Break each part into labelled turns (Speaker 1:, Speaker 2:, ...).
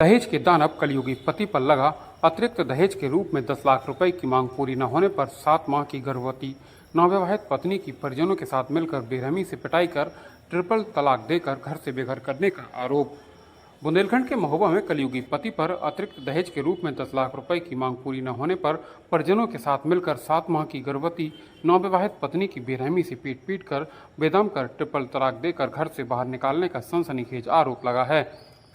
Speaker 1: दहेज के दानव कलयुगी पति पर लगा। अतिरिक्त दहेज के रूप में 10 लाख रुपए की मांग पूरी न होने पर 7 माह की गर्भवती नवविवाहित पत्नी की परिजनों के साथ मिलकर बेरहमी से पिटाई कर ट्रिपल तलाक देकर घर से बेघर करने का आरोप। बुंदेलखंड के महोबा में कलयुगी पति पर अतिरिक्त दहेज के रूप में 10 लाख रुपए की मांग पूरी न होने पर परिजनों के साथ मिलकर 7 माह की गर्भवती नवविवाहित पत्नी की बेरहमी से पीट कर बेदम कर ट्रिपल तलाक देकर घर से बाहर निकालने का सनसनीखेज आरोप लगा है।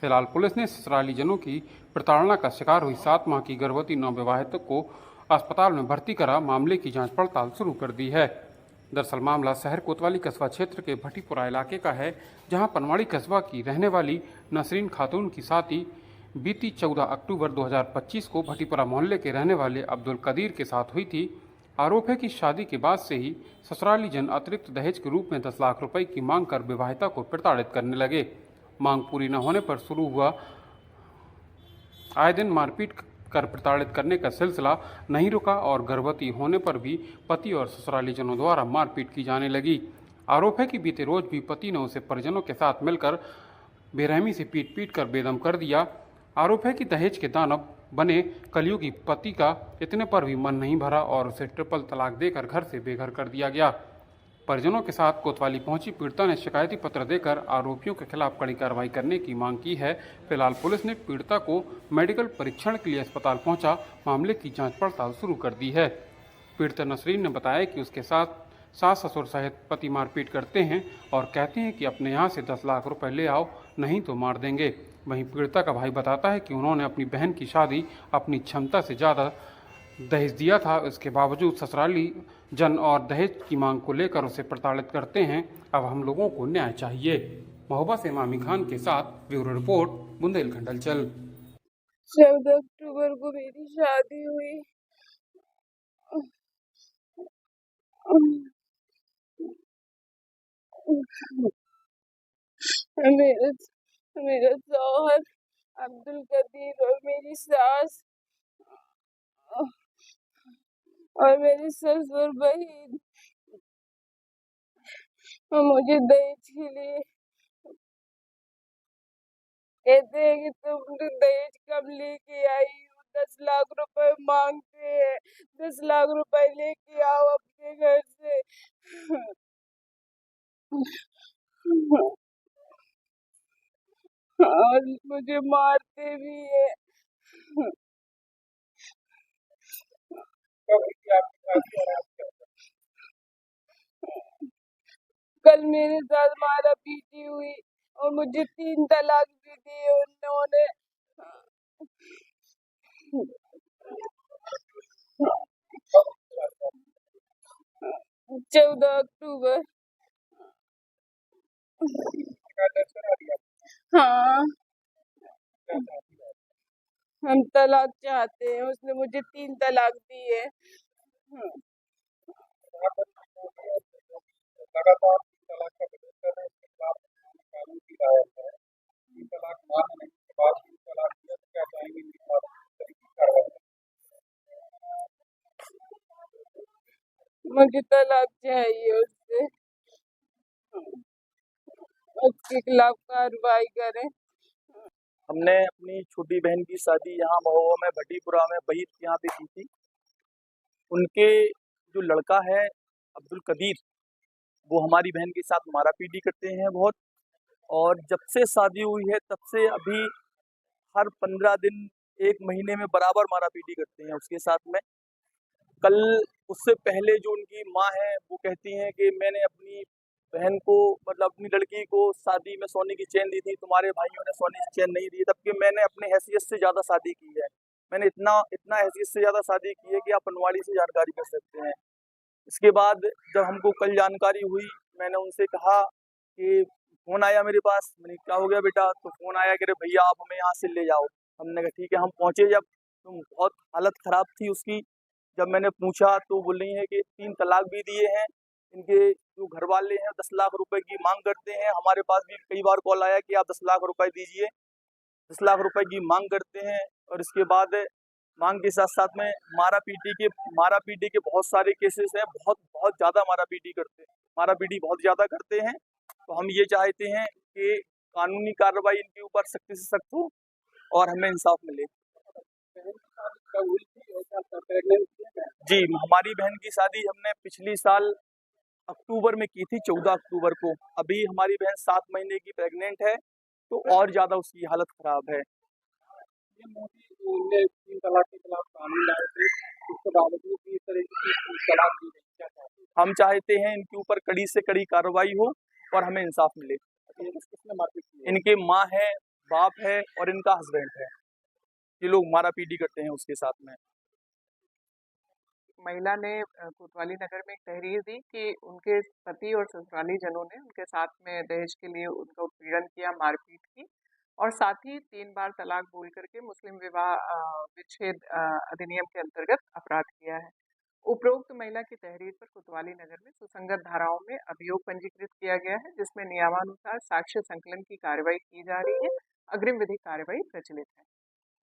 Speaker 1: फिलहाल पुलिस ने ससुराली जनों की प्रताड़ना का शिकार हुई 7 माह की गर्भवती नवविवाहित को अस्पताल में भर्ती करा मामले की जांच पड़ताल शुरू कर दी है। दरअसल मामला शहर कोतवाली कस्बा क्षेत्र के भट्टीपुरा इलाके का है, जहां पनवाड़ी कस्बा की रहने वाली नसरीन खातून की शादी बीती 14 अक्टूबर 2025 को भट्टीपुरा मोहल्ले के रहने वाले अब्दुल कदीर के साथ हुई थी। आरोप है कि शादी के बाद से ही ससुराली जन अतिरिक्त दहेज के रूप में 10 लाख रुपए की मांग कर विवाहिता को प्रताड़ित करने लगे। मांग पूरी न होने पर शुरू हुआ आए दिन मारपीट कर प्रताड़ित करने का सिलसिला नहीं रुका और गर्भवती होने पर भी पति और ससुरालीजनों द्वारा मारपीट की जाने लगी। आरोप है कि बीते रोज भी पति ने उसे परिजनों के साथ मिलकर बेरहमी से पीट कर बेदम कर दिया। आरोप है कि दहेज के दानव बने कलयुगी पति का इतने पर भी मन नहीं भरा और उसे ट्रिपल तलाक देकर घर से बेघर कर दिया गया। परिजनों के साथ कोतवाली पहुंची पीड़िता ने शिकायती पत्र देकर आरोपियों के खिलाफ कड़ी कार्रवाई करने की मांग की है। फिलहाल पुलिस ने पीड़िता को मेडिकल परीक्षण के लिए अस्पताल पहुंचा मामले की जांच पड़ताल शुरू कर दी है। पीड़िता नसरीन ने बताया कि उसके साथ सास ससुर सहित पति मारपीट करते हैं और कहते हैं कि अपने यहाँ से 10 लाख रुपए ले आओ, नहीं तो मार देंगे। वहीं पीड़िता का भाई बताता है कि उन्होंने अपनी बहन की शादी अपनी क्षमता से ज़्यादा दहेज दिया था, इसके बावजूद ससुराली जन और दहेज की मांग को लेकर उसे प्रताड़ित करते हैं। अब हम लोगों को न्याय चाहिए। महोबा से मामी खान के साथ ब्यूरो रिपोर्ट, बुंदेलखंड हलचल।
Speaker 2: 14 अक्टूबर को मेरी शादी हुई। मेरा मेरा शौहर अब्दुल कदीर और मेरी सास और मेरी ससुर बहन मुझे दहेज के लिए कहते हैं कि तुम दहेज कब लेके आई हो। 10 लाख रुपए मांगते हैं, 10 लाख रुपए लेके आओ अपने घर से। और मुझे मारते भी है। कल मेरे साथ मारा पीटी हुई और मुझे 3 तलाक भी दिए उन्होंने। 14 अक्टूबर। हाँ, हम तलाक चाहते हैं। उसने मुझे 3 तलाक दी है। मुझे तलाक चाहिए उससे, उसके खिलाफ कार्रवाई करें।
Speaker 3: हमने अपनी छोटी बहन की शादी यहाँ महोबा में भट्टीपुरा में बहीर के यहाँ पे की थी। उनके जो लड़का है अब्दुल कदीर, वो हमारी बहन के साथ मारापीटी करते हैं बहुत। और जब से शादी हुई है तब से अभी हर 15 दिन 1 महीने में बराबर मारापीटी करते हैं उसके साथ में। कल उससे पहले जो उनकी माँ है वो कहती हैं कि मैंने अपनी बहन को मतलब अपनी लड़की को शादी में सोने की चेन दी थी, तुम्हारे भाइयों ने सोने की चेन नहीं दी, जबकि मैंने अपनी हैसियत से ज़्यादा शादी की है। मैंने इतना इतना हैसियत से ज़्यादा शादी की है कि आप पनवाड़ी से जानकारी कर सकते हैं। इसके बाद जब हमको कल जानकारी हुई, मैंने उनसे कहा कि फ़ोन आया मेरे पास। मैंने क्या हो गया बेटा? तो फ़ोन आया कि अरे भैया आप हमें यहाँ से ले जाओ। हमने कहा ठीक है। हम पहुँचे जब तो बहुत हालत ख़राब थी उसकी। जब मैंने पूछा तो बोल रही है कि 3 तलाक भी दिए हैं। इनके जो घर वाले हैं 10 लाख रुपए की मांग करते हैं। हमारे पास भी कई बार कॉल आया कि आप 10 लाख रुपए दीजिए, 10 लाख रुपए की मांग करते हैं। और इसके बाद मांग के साथ साथ में मारा पीटी के बहुत सारे केसेस हैं। बहुत बहुत ज़्यादा मारा पीटी बहुत ज़्यादा करते हैं। तो हम ये चाहते हैं कि कानूनी कार्रवाई इनके ऊपर सख्त से सख्त हो और हमें इंसाफ मिले। जी, हमारी बहन की शादी हमने पिछली साल अक्टूबर में की थी, 14 अक्टूबर को। अभी हमारी बहन 7 महीने की प्रेग्नेंट है, तो और ज़्यादा उसकी हालत खराब है।
Speaker 1: ये मोदी ने 3 तलाक के खिलाफ कानून लाए थे, उसके बावजूद भी इस तरीके की तलाक दी गई। क्या चाहते हैं?
Speaker 3: हम चाहते हैं इनके ऊपर कड़ी से कड़ी कार्रवाई हो और हमें इंसाफ मिले।
Speaker 1: किसने मारपीट की है?
Speaker 3: इनके माँ है, बाप है और इनका हस्बैंड है। ये लोग मारा-पीटी करते हैं उसके साथ में।
Speaker 4: महिला ने कोतवाली नगर में एक तहरीर दी कि उनके पति और ससुराली जनों ने उनके साथ में दहेज के लिए उनका उत्पीड़न किया, मारपीट की और साथ ही 3 बार तलाक बोल करके मुस्लिम विवाह विच्छेद अधिनियम के अंतर्गत अपराध किया है। उपरोक्त महिला की तहरीर पर कोतवाली नगर में सुसंगत धाराओं में अभियोग पंजीकृत किया गया है, जिसमें नियमानुसार साक्ष्य संकलन की कार्रवाई की जा रही है। अग्रिम विधिक कार्रवाई प्रचलित है।